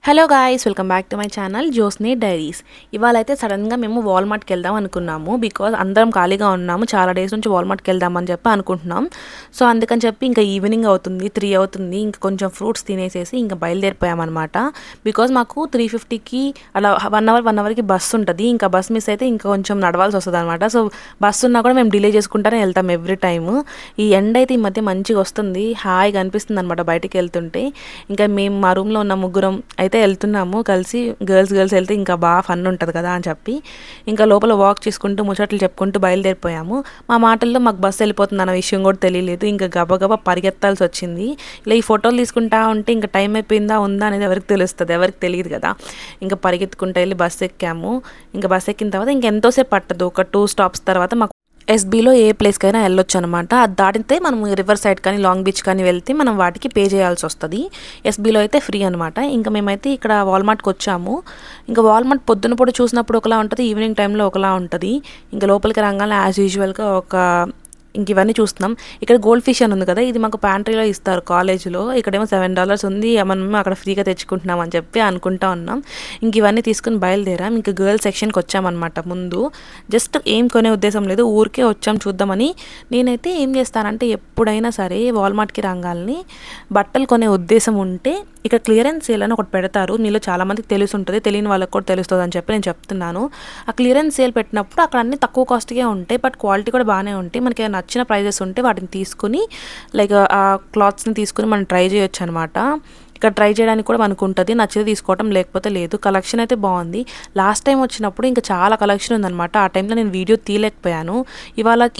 Hello guys, welcome back to my channel Jyotsni diaries. ఇవాళ అయితే సడన్గా మేము వాల్మార్ట్కి వెళ్దాం అనుకున్నాము. బికాజ్ అందరం ఖాళీగా ఉన్నాము, చాలా డేస్ నుంచి వాల్మార్ట్కి వెళ్దామని చెప్పి అనుకుంటున్నాం. సో అందుకని చెప్పి ఇంకా ఈవినింగ్ అవుతుంది, 3 అవుతుంది. ఇంకా కొంచెం ఫ్రూట్స్ తినేసేసి ఇంకా బయలుదేరిపోయామన్నమాట. బికాజ్ మాకు 3:50కి అలా 1 అవర్కి బస్సు ఉంటుంది. ఇంకా బస్ మిస్ అయితే ఇంకా కొంచెం నడవాల్సి వస్తుంది అనమాట. సో బస్సు ఉన్నా కూడా మేము డిలే చేసుకుంటానే వెళ్తాం ఎవ్రీ టైము. ఈ ఎండ అయితే ఈ మధ్య మంచిగా వస్తుంది, హాయిగా అనిపిస్తుంది అనమాట బయటికి వెళ్తుంటే. ఇంకా మేము మా రూమ్లో ఉన్న ముగ్గురం అయితే వెళ్తున్నాము కలిసి. గర్ల్స్ వెళ్తే ఇంకా బాగా ఫన్ ఉంటుంది కదా అని చెప్పి ఇంకా లోపల వాక్ చేసుకుంటూ ముచ్చట్లు చెప్పుకుంటూ బయలుదేరిపోయాము. మా మాటల్లో మాకు బస్సు వెళ్ళిపోతుంది అన్న విషయం కూడా తెలియలేదు. ఇంకా గబగబా పరిగెత్తాల్సి వచ్చింది. ఇలా ఈ ఫోటోలు తీసుకుంటా ఉంటే ఇంకా టైం అయిపోయిందా ఉందా అనేది ఎవరికి తెలుస్తుంది, ఎవరికి తెలియదు కదా. ఇంకా పరిగెత్తుకుంటూ వెళ్ళి బస్సు ఎక్కాము. ఇంకా బస్సు ఎక్కిన తర్వాత ఇంకెంతోసేపు పట్టదు, ఒక 2 స్టాప్స్ తర్వాత మాకు ఎస్బీలో ఏ ప్లేస్కైనా వెళ్ళొచ్చు అనమాట. అది దాటితే మనం రివర్ సైడ్ కానీ లాంగ్ బీచ్ కానీ వెళ్తే మనం వాటికి పే చేయాల్సి వస్తుంది. ఎస్బీలో అయితే ఫ్రీ అనమాట. ఇంకా మేమైతే ఇక్కడ వాల్మార్ట్కి వచ్చాము. ఇంకా వాల్మార్ట్ పొద్దున పూట చూసినప్పుడు ఒకలా ఉంటుంది, ఈవినింగ్ టైంలో ఒకలా ఉంటుంది. ఇంకా లోపలికి రంగానే యాజ్ యూజువల్గా ఇంక ఇవన్నీ చూస్తున్నాం. ఇక్కడ గోల్డ్ ఫిష్ అని ఉంది కదా, ఇది మాకు ప్యాంట్రీలో ఇస్తారు కాలేజ్లో. ఇక్కడేమో $7 ఉంది, మనం అక్కడ ఫ్రీగా తెచ్చుకుంటున్నాం అని చెప్పి అనుకుంటా ఉన్నాం. ఇంక ఇవన్నీ తీసుకుని బయలుదేరాం. ఇంకా గర్ల్స్ సెక్షన్కి వచ్చామన్నమాట. ముందు జస్ట్ ఏం కొనే ఉద్దేశం లేదు, ఊరికే వచ్చాం చూద్దామని. నేనైతే ఏం చేస్తానంటే ఎప్పుడైనా సరే వాల్మార్ట్కి రంగాల్ని బట్టలు కొనే ఉద్దేశం ఉంటే ఇక్కడ క్లియరెన్స్ సేల్ అని ఒకటి పెడతారు. మీలో చాలామందికి తెలిసి ఉంటుంది, తెలియని వాళ్ళకి కూడా తెలుస్తుంది అని చెప్పి నేను చెప్తున్నాను. ఆ క్లియరెన్స్ సేల్ పెట్టినప్పుడు అక్కడ అన్నీ తక్కువ కాస్ట్గా ఉంటాయి, బట్ క్వాలిటీ కూడా బాగానే ఉంటాయి. మనకి నచ్చిన ప్రైజెస్ ఉంటే వాటిని తీసుకుని లైక్ ఆ క్లాత్స్ని తీసుకుని మనం ట్రై చేయొచ్చు అనమాట. ఇక్కడ ట్రై చేయడానికి కూడా మనకు ఉంటుంది, నచ్చితే తీసుకోవటం లేకపోతే లేదు. కలెక్షన్ అయితే బాగుంది. లాస్ట్ టైం వచ్చినప్పుడు ఇంకా చాలా కలెక్షన్ ఉందన్నమాట. ఆ టైంలో నేను వీడియో తీయలేకపోయాను.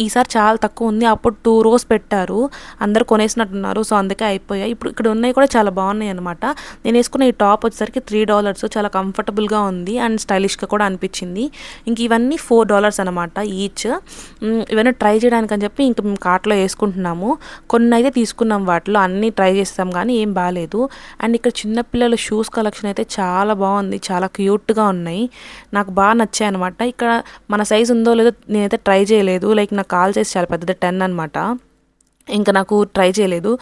ఈసారి చాలా తక్కువ ఉంది. అప్పుడు 2 rows పెట్టారు, అందరు కొనేసినట్టున్నారు. సో అందుకే అయిపోయాయి. ఇప్పుడు ఇక్కడ ఉన్నాయి కూడా చాలా బాగున్నాయి అనమాట. నేను వేసుకున్న ఈ టాప్ వచ్చేసరికి $3, చాలా కంఫర్టబుల్గా ఉంది అండ్ స్టైలిష్గా కూడా అనిపించింది. ఇంక ఇవన్నీ $4 అనమాట ఈచ్. ఇవన్నీ ట్రై చేయడానికి అని చెప్పి ఇంక మేము కార్ట్లో వేసుకుంటున్నాము. కొన్ని అయితే తీసుకున్నాం, వాటిలో అన్నీ ట్రై చేస్తాం కానీ ఏం బాగాలేదు. అండ్ ఇక్కడ చిన్నపిల్లల షూస్ కలెక్షన్ అయితే చాలా బాగుంది, చాలా క్యూట్గా ఉన్నాయి, నాకు బాగా నచ్చాయి అనమాట. ఇక్కడ మన సైజు ఉందో లేదో నేనైతే ట్రై చేయలేదు. లైక్ నాకు కాల్ చేసి చాలా పెద్దది 10 అనమాట. ఇంకా నాకు ట్రై చేయలేదు.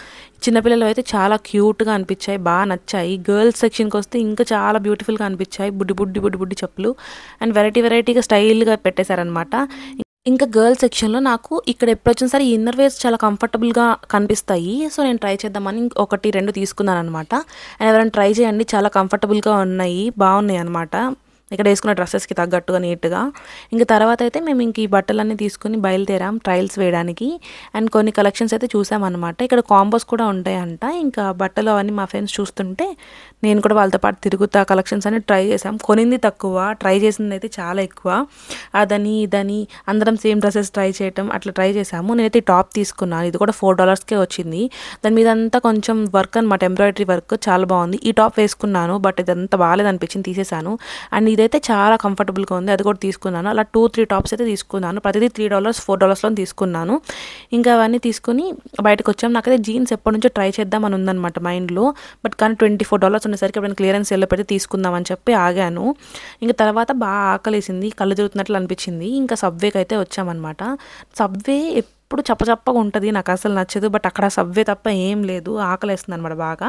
చిన్నపిల్లలు అయితే చాలా క్యూట్గా అనిపించాయి, బాగా నచ్చాయి. గర్ల్స్ సెక్షన్కి వస్తే ఇంకా చాలా బ్యూటిఫుల్గా అనిపించాయి. బుడ్డి చెప్పులు అండ్ వెరైటీగా స్టైల్గా పెట్టేశారనమాట. ఇంకా గర్ల్స్ సెక్షన్లో నాకు ఇక్కడ ఎప్పుడు వచ్చినా సరే ఇన్నర్ వేర్స్ చాలా కంఫర్టబుల్గా కనిపిస్తాయి. సో నేను ట్రై చేద్దామని 1-2 తీసుకున్నాను అనమాట. అండ్ ఎవరైనా ట్రై చేయండి, చాలా కంఫర్టబుల్గా ఉన్నాయి, బాగున్నాయి అనమాట. ఇక్కడ వేసుకున్న డ్రెస్సెస్కి తగ్గట్టుగా నీట్గా. ఇంకా తర్వాత అయితే మేము ఇంక ఈ బట్టలన్నీ తీసుకుని బయలుదేరాం ట్రయల్స్ వేయడానికి. అండ్ కొన్ని కలెక్షన్స్ అయితే చూసామన్నమాట. ఇక్కడ కాంబోస్ కూడా ఉంటాయంట. ఇంకా బట్టలు అవన్నీ మా ఫ్రెండ్స్ చూస్తుంటే నేను కూడా వాళ్ళతో పాటు తిరుగుతా కలెక్షన్స్ అన్ని ట్రై చేసాం. కొనింది తక్కువ, ట్రై చేసింది అయితే చాలా ఎక్కువ. అదని ఇదని అందరం సేమ్ డ్రెస్సెస్ ట్రై చేయటం అట్లా ట్రై చేసాము. నేనైతే ఈ టాప్ తీసుకున్నాను, ఇది కూడా $4కే వచ్చింది. దాని మీద అంతా కొంచెం వర్క్ అనమాట, ఎంబ్రాయిడరీ వర్క్ చాలా బాగుంది. ఈ టాప్ వేసుకున్నాను, బట్ ఇదంతా బాగాలేదు అనిపించింది, తీసేసాను. అండ్ ఇదైతే చాలా కంఫర్టబుల్గా ఉంది, అది కూడా తీసుకున్నాను. అలా 2-3 టాప్స్ అయితే తీసుకున్నాను, ప్రతిదీ $3 $4లో తీసుకున్నాను. ఇంకా అవన్నీ తీసుకుని బయటకు వచ్చాము. నాకైతే జీన్స్ ఎప్పటి నుంచో ట్రై చేద్దామని ఉందన్నమాట మైండ్లో, బట్ కానీ $24 ఉండేసరికి ఎప్పుడైనా క్లియరెన్స్ సేల్లో పెట్టి తీసుకుందామని చెప్పి ఆగాను. ఇంకా తర్వాత బాగా ఆకలేసింది, కళ్ళు తిరుగుతున్నట్లు అనిపించింది. ఇంకా సబ్వేకి అయితే వచ్చామన్నమాట. సబ్వే ఎప్పుడు చప్పగా ఉంటుంది, నాకు అసలు నచ్చదు. బట్ అక్కడ సబ్వే తప్ప ఏం లేదు, ఆకలేస్తుంది అనమాట బాగా.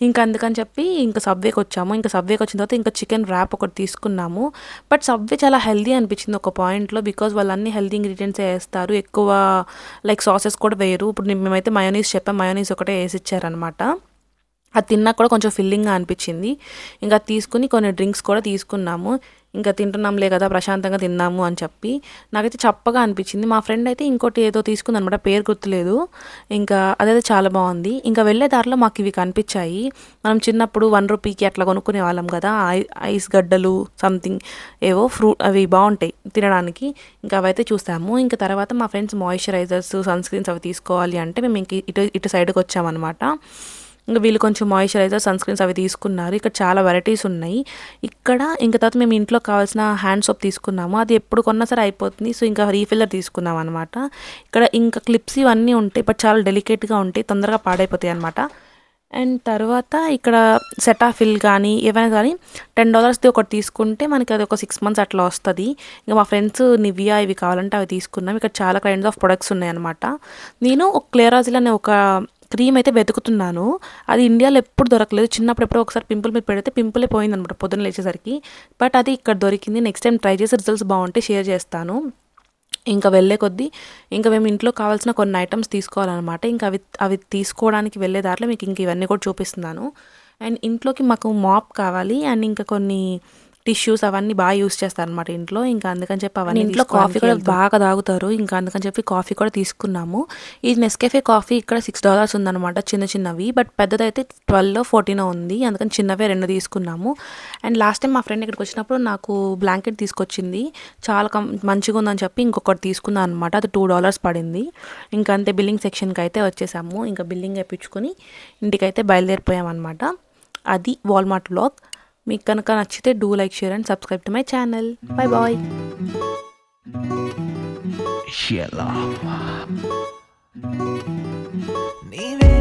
ఇంకా అందుకని చెప్పి ఇంకా సబ్వేకి వచ్చాము. ఇంకా సబ్వేకి వచ్చిన తర్వాత ఇంకా చికెన్ ర్యాప్ ఒకటి తీసుకున్నాము. బట్ సబ్వే చాలా హెల్దీ అనిపించింది ఒక పాయింట్లో, బికాజ్ వాళ్ళు అన్ని హెల్దీ ఇంగ్రీడియంట్స్ వేస్తారు, ఎక్కువ లైక్ సాసెస్ కూడా వేయరు. ఇప్పుడు మేమైతే మయోనీస్ చెప్పాం, మయోనీస్ ఒకటే వేసి ఇచ్చారనమాట. అది తిన్నా కూడా కొంచెం ఫిల్లింగ్గా అనిపించింది. ఇంకా తీసుకుని కొన్ని డ్రింక్స్ కూడా తీసుకున్నాము. ఇంకా తింటున్నాంలే కదా ప్రశాంతంగా తిన్నాము అని చెప్పి. నాకైతే చప్పగా అనిపించింది. మా ఫ్రెండ్ అయితే ఇంకోటి ఏదో తీసుకుంది అనమాట, పేరు గుర్తులేదు. ఇంకా అదైతే చాలా బాగుంది. ఇంకా వెళ్ళే దారిలో మాకు ఇవి కనిపించాయి. మనం చిన్నప్పుడు ₹1కి అట్లా కొనుక్కునే వాళ్ళం కదా, ఐస్ గడ్డలు సంథింగ్ ఏవో అవి బాగుంటాయి తినడానికి. ఇంకా అవైతే చూసాము. ఇంకా తర్వాత మా ఫ్రెండ్స్ మాయిశ్చరైజర్స్, సన్ స్క్రీన్స్ అవి తీసుకోవాలి అంటే మేము ఇంక ఇటు సైడ్కి వచ్చామన్నమాట. ఇంకా వీళ్ళు కొంచెం మాయిశ్చరైజర్, సన్ స్క్రీన్స్ అవి తీసుకున్నారు. ఇక్కడ చాలా వెరైటీస్ ఉన్నాయి ఇక్కడ. ఇంకా తర్వాత మేము ఇంట్లో కావాల్సిన హ్యాండ్ సోప్ తీసుకున్నాము, అది ఎప్పుడు కొన్నా సరే అయిపోతుంది. సో ఇంకా రీఫిల్లర్ తీసుకున్నాం అనమాట. ఇక్కడ ఇంకా క్లిప్స్ ఇవన్నీ ఉంటాయి, బట్ చాలా డెలికేట్గా ఉంటాయి, తొందరగా పాడైపోతాయి అనమాట. అండ్ తర్వాత ఇక్కడ సెటాఫిల్ కానీ ఏవైనా కానీ $10ది ఒకటి తీసుకుంటే మనకి అది ఒక 6 months అట్లా వస్తుంది. ఇంకా మా ఫ్రెండ్స్ నివియా ఇవి కావాలంటే అవి తీసుకున్నాం. ఇక్కడ చాలా కైండ్స్ ఆఫ్ ప్రొడక్ట్స్ ఉన్నాయన్నమాట. నేను ఒక క్లియరాజిల్ అనే ఒక క్రీమ్ అయితే వెతుకుతున్నాను. అది ఇండియాలో ఎప్పుడు దొరకలేదు. చిన్నప్పుడు ఎప్పుడో ఒకసారి పింపుల్ మీద పెడితే పింపులే పోయిందనమాట పొద్దున్న లేచేసరికి. బట్ అది ఇక్కడ దొరికింది. నెక్స్ట్ టైం ట్రై చేసి రిజల్ట్స్ బాగుంటే షేర్ చేస్తాను. ఇంకా వెళ్ళే కొద్దీ ఇంకా మేము ఇంట్లో కావాల్సిన కొన్ని ఐటమ్స్ తీసుకోవాలన్నమాట. ఇంకా అవి తీసుకోవడానికి వెళ్ళే దారిలో మీకు ఇంక ఇవన్నీ కూడా చూపిస్తున్నాను. అండ్ ఇంట్లోకి మాకు మాప్ కావాలి అండ్ ఇంకా కొన్ని టిష్యూస్ అవన్నీ బాగా యూస్ చేస్తారు అనమాట ఇంట్లో. ఇంకా అందుకని చెప్పి అవన్నీ ఇంట్లో కాఫీ కూడా బాగా తాగుతారు. ఇంకా అందుకని చెప్పి కాఫీ కూడా తీసుకున్నాము. ఈ నెస్కెఫే కాఫీ ఇక్కడ $6 ఉందన్నమాట చిన్నవి. బట్ పెద్దదైతే 12-14 ఉంది. అందుకని చిన్నవే 2 తీసుకున్నాము. అండ్ లాస్ట్ టైం మా ఫ్రెండ్ ఇక్కడికి వచ్చినప్పుడు నాకు బ్లాంకెట్ తీసుకొచ్చింది. చాలా మంచిగా ఉందని చెప్పి ఇంకొకటి తీసుకున్నాను అనమాట. అది $2 పడింది. ఇంకా అంతే బిల్లింగ్ సెక్షన్కి అయితే వచ్చేసాము. ఇంకా బిల్లింగ్ అయిపించుకొని ఇంటికైతే బయలుదేరిపోయామన్నమాట. అది వాల్మార్ట్ వ్లాగ్. మీకు కనుక నచ్చితే do like, share and subscribe to my channel. Bye bye. నీవే